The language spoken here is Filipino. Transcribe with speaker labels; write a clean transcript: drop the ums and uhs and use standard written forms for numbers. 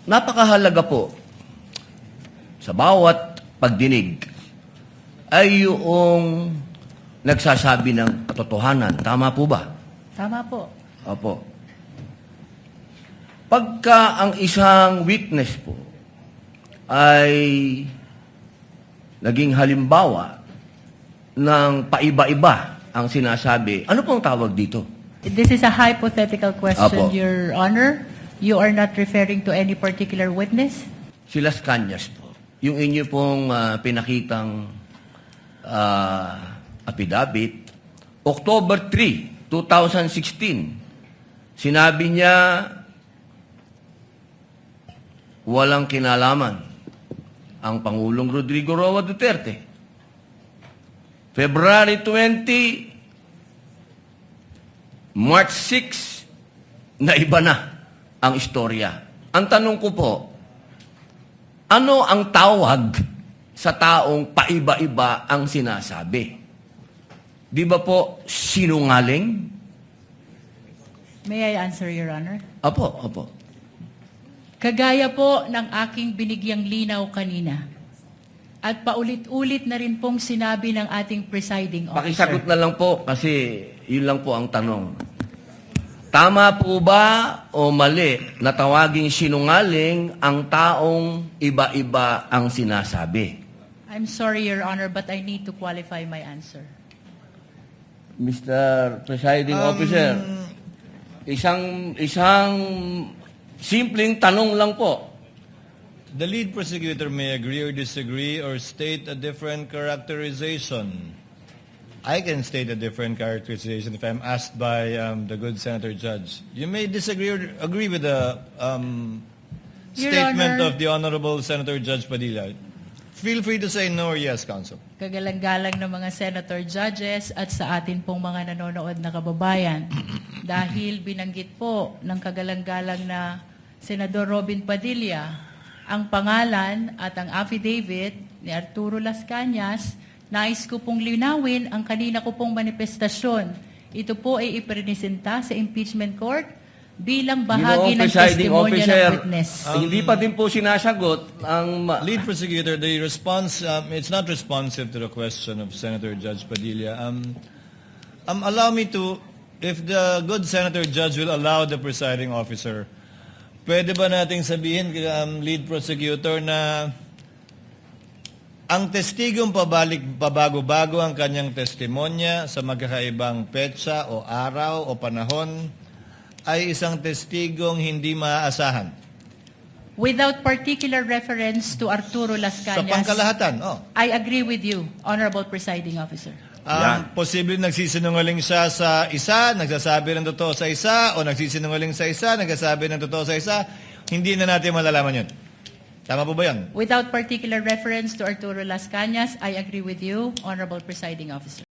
Speaker 1: napakahalaga po sa bawat pagdinig ay yung nagsasabi ng katotohanan. Tama po ba?
Speaker 2: Tama po.
Speaker 1: Opo. Pagka ang isang witness po ay naging halimbawa ng paiba-iba ang sinasabi, ano pong tawag dito?
Speaker 2: This is a hypothetical question,
Speaker 1: Apo.
Speaker 2: Your Honor. You are not referring to any particular witness?
Speaker 1: Si Las Cañas po. Yung inyo pong pinakitang affidavit, October 3, 2016, sinabi niya walang kinalaman ang Pangulong Rodrigo Roa Duterte. February 20, March 6, na iba na ang istorya. Ang tanong ko po, ano ang tawag sa taong paiba-iba ang sinasabi? Di ba po sinungaling?
Speaker 2: May I answer, Your Honor?
Speaker 1: Opo.
Speaker 2: Kagaya po ng aking binigyang linaw kanina at paulit-ulit na rin pong sinabi ng ating presiding officer.
Speaker 1: Pakisagot na lang po kasi yun lang po ang tanong. Tama po ba o mali na tawaging sinungaling ang taong iba-iba ang sinasabi?
Speaker 2: I'm sorry, Your Honor, but I need to qualify my answer.
Speaker 1: Mr. Presiding Officer, isang simpleng tanong lang po.
Speaker 3: The lead prosecutor may agree or disagree or state a different characterization. I can state a different characterization if I'm asked by the good Senator Judge. You may disagree or agree with the
Speaker 2: Your
Speaker 3: statement
Speaker 2: Honor,
Speaker 3: of the Honorable Senator Judge Padilla. Feel free to say no or yes, Counsel.
Speaker 2: kagalang-galang ng mga senator judges at sa atin pong mga nanonood na kababayan. Dahil binanggit po ng kagalang-galang na Senador Robin Padilla ang pangalan at ang affidavit ni Arturo Las Cañas, nais ko pong linawin ang kanina ko pong manifestasyon. Ito po ay ipresenta sa impeachment court bilang bahagi ng testimonya ng witness.
Speaker 1: Hindi pa din po sinasagot ang...
Speaker 3: Lead prosecutor, the response, it's not responsive to the question of Senator Judge Padilla. Allow me to, if the good Senator Judge will allow the presiding officer, pwede ba nating sabihin, lead prosecutor, na ang testigong pabago-bago ang kanyang testimonya sa magkakaibang petsa o araw o panahon ay isang testigong hindi maaasahan?
Speaker 2: Without particular reference to Arturo Las
Speaker 3: Sa
Speaker 2: Cañas,
Speaker 3: pangkalahatan,
Speaker 2: I agree with you, Honorable Presiding Officer.
Speaker 3: Posible nagsisinungaling siya sa isa, nagsasabi ng totoo sa isa, o nagsisinungaling sa isa, nagsasabi ng totoo sa isa, hindi na natin malalaman yun. Tama po ba yan?
Speaker 2: Without particular reference to Arturo Las Cañas, I agree with you, Honorable Presiding Officer.